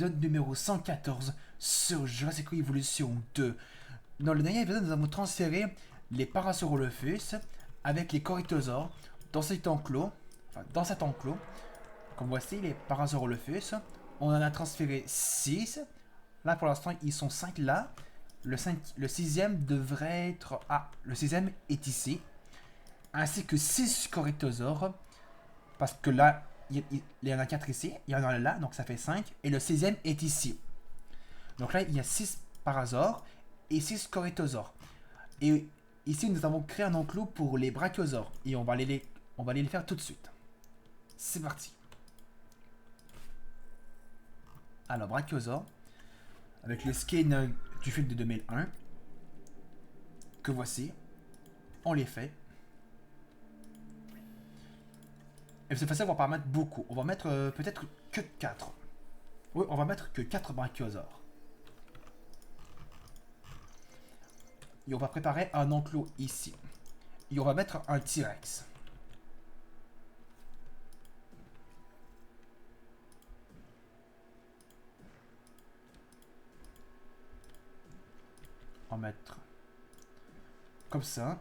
Épisode numéro 114 sur Jurassic World Evolution 2. Dans le dernier épisode, nous avons transféré les Parasaurolophus avec les Corythosaures dans cet enclos. Comme voici les Parasaurolophus, on en a transféré 6. Là pour l'instant, ils sont 5 là. Le sixième devrait être... Ah, le sixième est ici. Ainsi que 6 Corythosaures. Parce que là, il y en a 4 ici, il y en a là, donc ça fait 5. Et le sixième est ici. Donc là, il y a 6 parasaures et 6 corythosaures. Et ici, nous avons créé un enclos pour les brachiosaures. Et on va aller les faire tout de suite. C'est parti. Alors, brachiosaures, avec le skin du film de 2001, que voici. On les fait. Et cette fois-ci, on va pas mettre beaucoup. On va mettre peut-être que 4. Oui, on va mettre que 4 brachiosaures. Et on va préparer un enclos ici. Et on va mettre un T-Rex. On va mettre comme ça.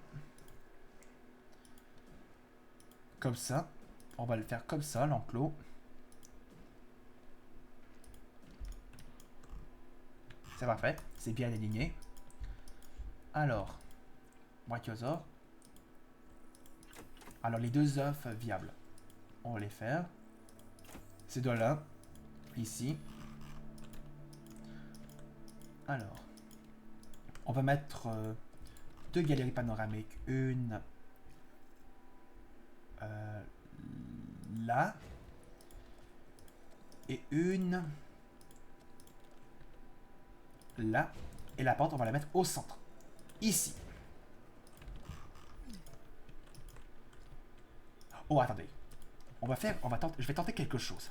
Comme ça. On va le faire comme ça, l'enclos. C'est parfait. C'est bien aligné. Alors, brachiosaure. Alors, les deux œufs viables. On va les faire. Ces deux-là. Ici. Alors, on va mettre deux galeries panoramiques. Une là. Et une là. Et la porte, on va la mettre au centre. Ici. Oh, attendez. Je vais tenter quelque chose.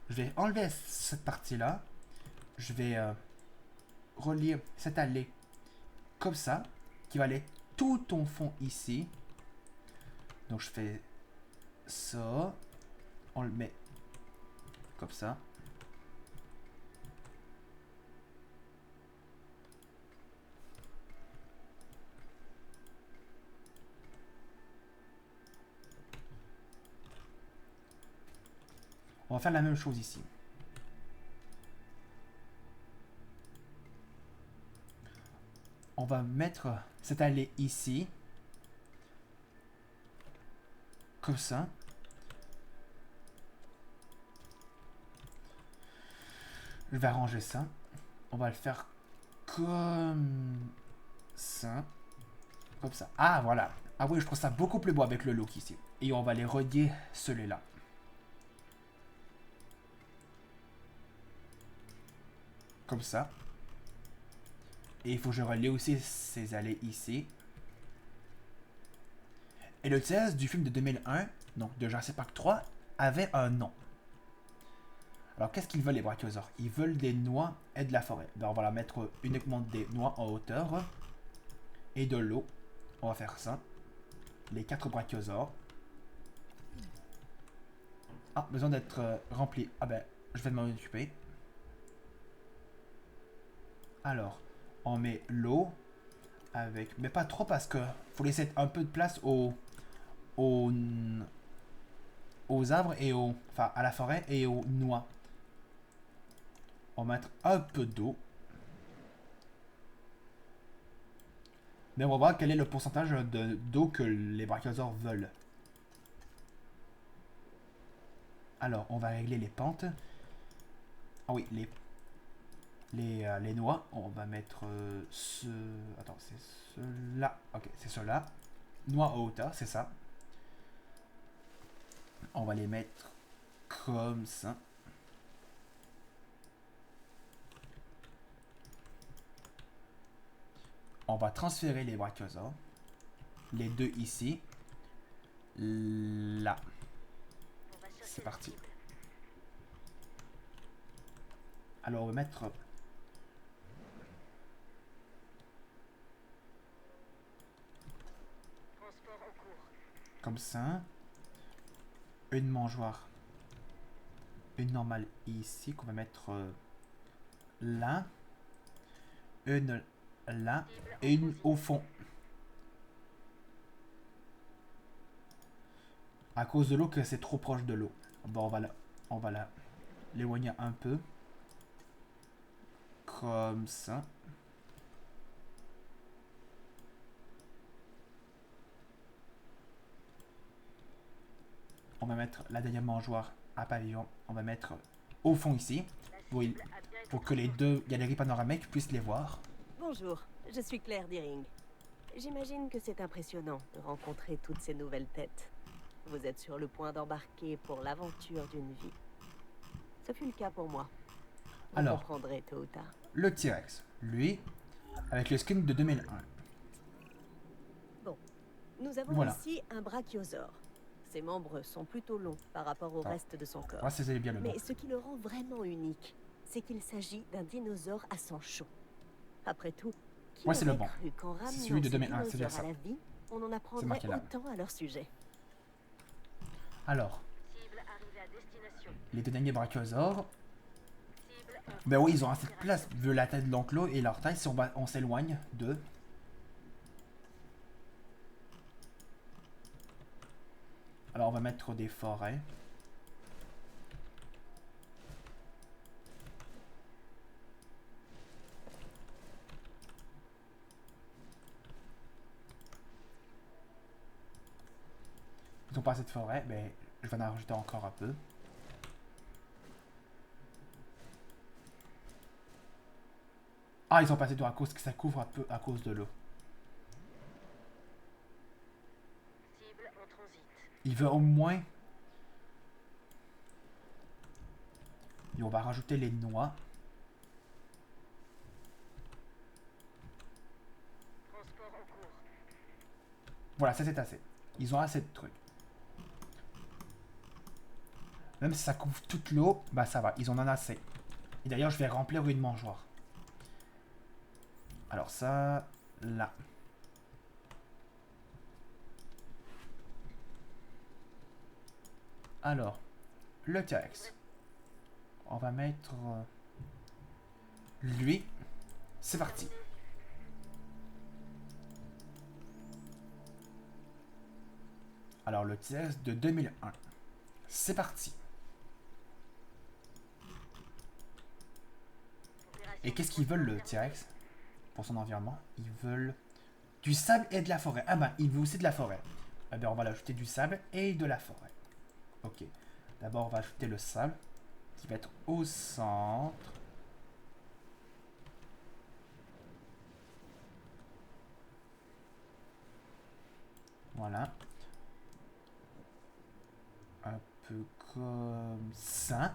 Je vais enlever cette partie-là. Je vais relier cette allée comme ça, qui va aller tout au fond ici. Donc je fais ça. On le met comme ça. On va faire la même chose ici. On va mettre cette allée ici. Comme ça. Je vais arranger ça. On va le faire comme ça. Comme ça. Ah, voilà. Ah oui, je trouve ça beaucoup plus beau avec le look ici. Et on va les relier celui-là. Comme ça. Et il faut que je relie aussi ces allées ici. Et le test du film de 2001, donc de Jurassic Park 3, avait un nom. Alors qu'est-ce qu'ils veulent les brachiosaures? Ils veulent des noix et de la forêt. Ben, on va la mettre uniquement des noix en hauteur. Et de l'eau. On va faire ça. Les 4 brachiosaures. Ah, besoin d'être rempli. Ah ben, je vais m'en occuper. Alors, on met l'eau avec... Mais pas trop parce que faut laisser un peu de place aux, aux arbres et aux... Enfin, à la forêt et aux noix. On va mettre un peu d'eau. Mais on va voir quel est le pourcentage d'eau que les brachiosaures veulent. Alors, on va régler les pentes. Ah oui, les noix. On va mettre ce... Attends, c'est cela. Ok, c'est cela. Noix en hauteur, c'est ça. On va les mettre comme ça. On va transférer les brachiosaures. Les deux ici. Là. C'est parti. Alors on va mettre comme ça. Une mangeoire. Une normale ici qu'on va mettre là, une là, et une au fond. À cause de l'eau, que c'est trop proche de l'eau. Bon, on va l'éloigner un peu. Comme ça. On va mettre la dernière mangeoire à pavillon. On va mettre au fond ici. Pour que les deux galeries panoramiques puissent les voir. Bonjour, je suis Claire Deering. J'imagine que c'est impressionnant de rencontrer toutes ces nouvelles têtes. Vous êtes sur le point d'embarquer pour l'aventure d'une vie. Ce fut le cas pour moi. Vous Alors, comprendrez tôt ou tard. le T-Rex, lui, avec le skin de 2001. Bon, nous avons Voilà. ici un brachiosaure. Ses membres sont plutôt longs par rapport au reste de son corps. Moi, c'est bien le bon. Mais ce qui le rend vraiment unique, c'est qu'il s'agit d'un dinosaure à sang chaud. Après tout, qui Ouais, c'est le aurait bon. cru qu'en ramenant celui de ces 2001, c'est bien dinosaures ça. à la vie, on en moi apprendrait qui l'ai. autant à leur sujet. Alors, Cible arrivée à destination. les deux derniers brachiosaures. Cible Ben oui, ils ont assez de place vu la tête de l'enclos et leur taille si on s'éloigne d'eux. Alors on va mettre des forêts. Ils ont pas assez de forêt, mais je vais en rajouter encore un peu. Ah, ils ont pas assez d'eau à cause que ça couvre un peu à cause de l'eau. Cible en transit. Il veut au moins... Et on va rajouter les noix. Transport en cours. Voilà, ça c'est assez. Ils ont assez de trucs. Même si ça couvre toute l'eau, bah ça va, ils en ont assez. Et d'ailleurs, je vais remplir une mangeoire. Alors ça, là. Alors, le T-Rex. On va mettre... lui. C'est parti. Alors, le T-Rex de 2001. C'est parti. Et qu'est-ce qu'ils veulent, le T-Rex, pour son environnement? Ils veulent du sable et de la forêt. Ah ben, il veut aussi de la forêt. Eh bien, on va l'ajouter du sable et de la forêt. Ok. D'abord, on va ajouter le sable, qui va être au centre. Voilà. Un peu comme ça.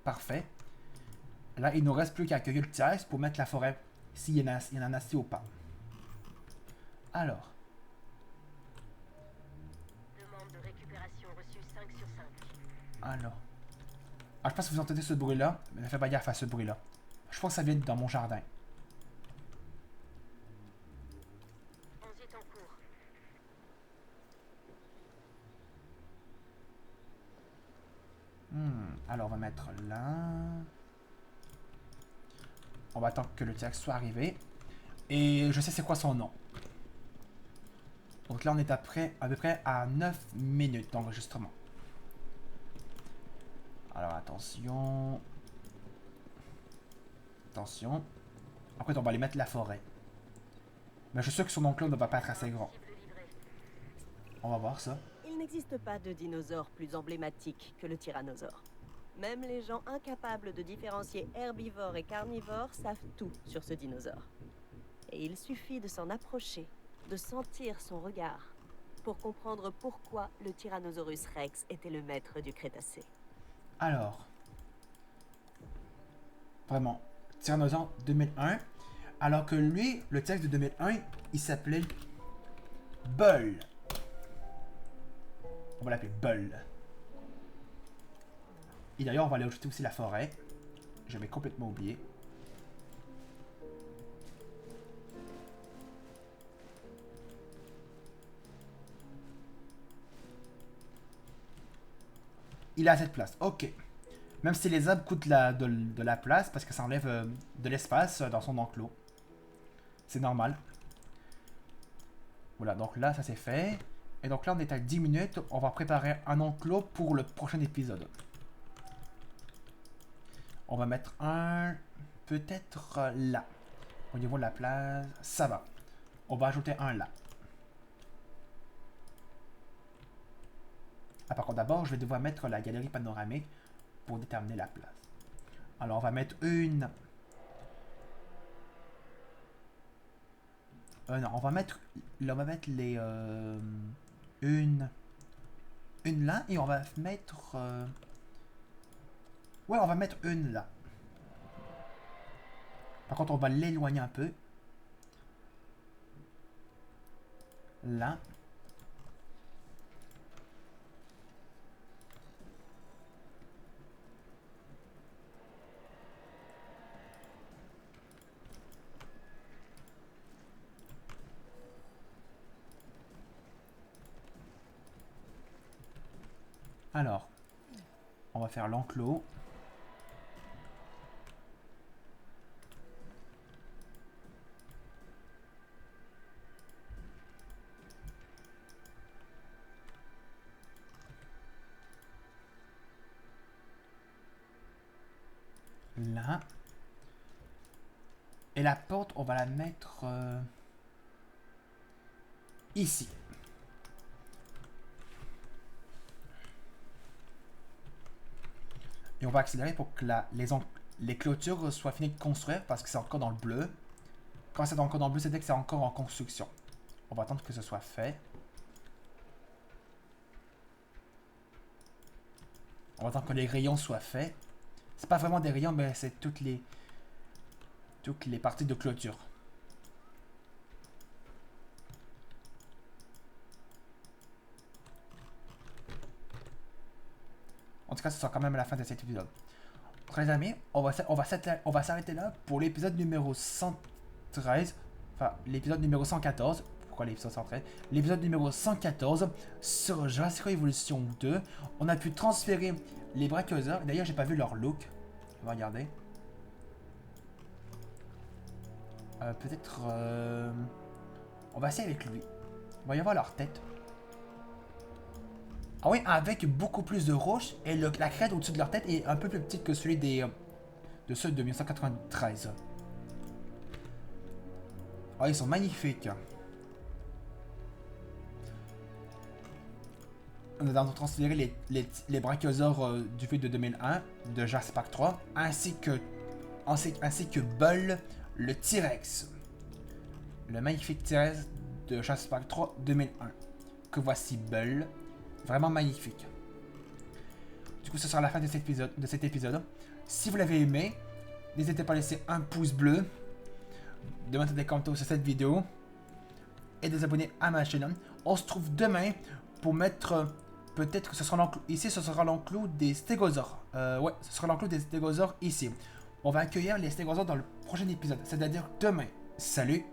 Parfait. Là, il ne nous reste plus qu'à accueillir le T-Rex pour mettre la forêt. S'il y en a assez ou pas. Alors. Demande de récupération reçue 5 sur 5. Alors. Ah, je pense que vous entendez ce bruit-là. Mais ne faites pas gaffe à ce bruit-là. Je pense que ça vient dans mon jardin. Transit en cours. Alors, on va mettre là. On va attendre que le T-Rex soit arrivé. Et je sais c'est quoi son nom. Donc là, on est à peu près à 9 minutes d'enregistrement. Alors, attention. Attention. Après, on va aller mettre la forêt. Mais je suis sûr que son enclos ne va pas être assez grand. Cible livrée. On va voir ça. Il n'existe pas de dinosaure plus emblématique que le tyrannosaure. Même les gens incapables de différencier herbivore et carnivore savent tout sur ce dinosaure. Et il suffit de s'en approcher, de sentir son regard, pour comprendre pourquoi le Tyrannosaurus rex était le maître du Crétacé. Alors. Vraiment. Tyrannosaure 2001. Alors que lui, le T-Rex de 2001, il s'appelait Bull. On va l'appeler Bull. Et d'ailleurs, on va aller ajouter aussi la forêt. J'avais complètement oublié. Il a cette place. Ok. Même si les arbres coûtent de la place parce que ça enlève de l'espace dans son enclos. C'est normal. Voilà, donc là, ça c'est fait. Et donc là, on est à 10 minutes. On va préparer un enclos pour le prochain épisode. On va mettre un... peut-être là. Au niveau de la place, ça va. On va ajouter un là. Ah, par contre, d'abord, je vais devoir mettre la galerie panoramique pour déterminer la place. Alors, on va mettre une... non, on va mettre... Là, on va mettre les... une là, et on va mettre... ouais, on va mettre une là. Par contre, on va l'éloigner un peu. Là. Alors, on va faire l'enclos. Là. Et la porte, on va la mettre ici. Et on va accélérer pour que les clôtures soient finies de construire parce que c'est encore dans le bleu. Quand c'est encore dans le bleu, c'est-à-dire que c'est encore en construction. On va attendre que ce soit fait. On va attendre que les rayons soient faits. C'est pas vraiment des rayons, mais c'est toutes les parties de clôture. En tout cas, ce sera quand même à la fin de cet épisode. Donc les amis, on va s'arrêter là pour l'épisode numéro 113. Enfin, l'épisode numéro 114. Pourquoi l'épisode 113? L'épisode numéro 114 sur Jurassic World Evolution 2. On a pu transférer les brachiosaures. D'ailleurs, j'ai pas vu leur look. On va regarder. Peut-être... on va essayer avec lui. On va y avoir leur tête. Ah oui, avec beaucoup plus de roches et la crête au-dessus de leur tête est un peu plus petite que celui de ceux de 1993. Ah, ils sont magnifiques. On a transféré les brachiosaures du film de 2001 de Jurassic Park 3 ainsi que Bull, le T-Rex. Le magnifique T-Rex de Jurassic Park 3 2001. Que voici Bull. Vraiment magnifique. Du coup, ce sera la fin de cet épisode. Si vous l'avez aimé, n'hésitez pas à laisser un pouce bleu, de mettre des commentaires sur cette vidéo et de vous abonner à ma chaîne. On se trouve demain pour mettre... peut-être que ce sera l'enclos... Ici, ce sera l'enclos des stégosaures. Ouais, ce sera l'enclos des stégosaures ici. On va accueillir les stégosaures dans le prochain épisode, c'est-à-dire demain. Salut!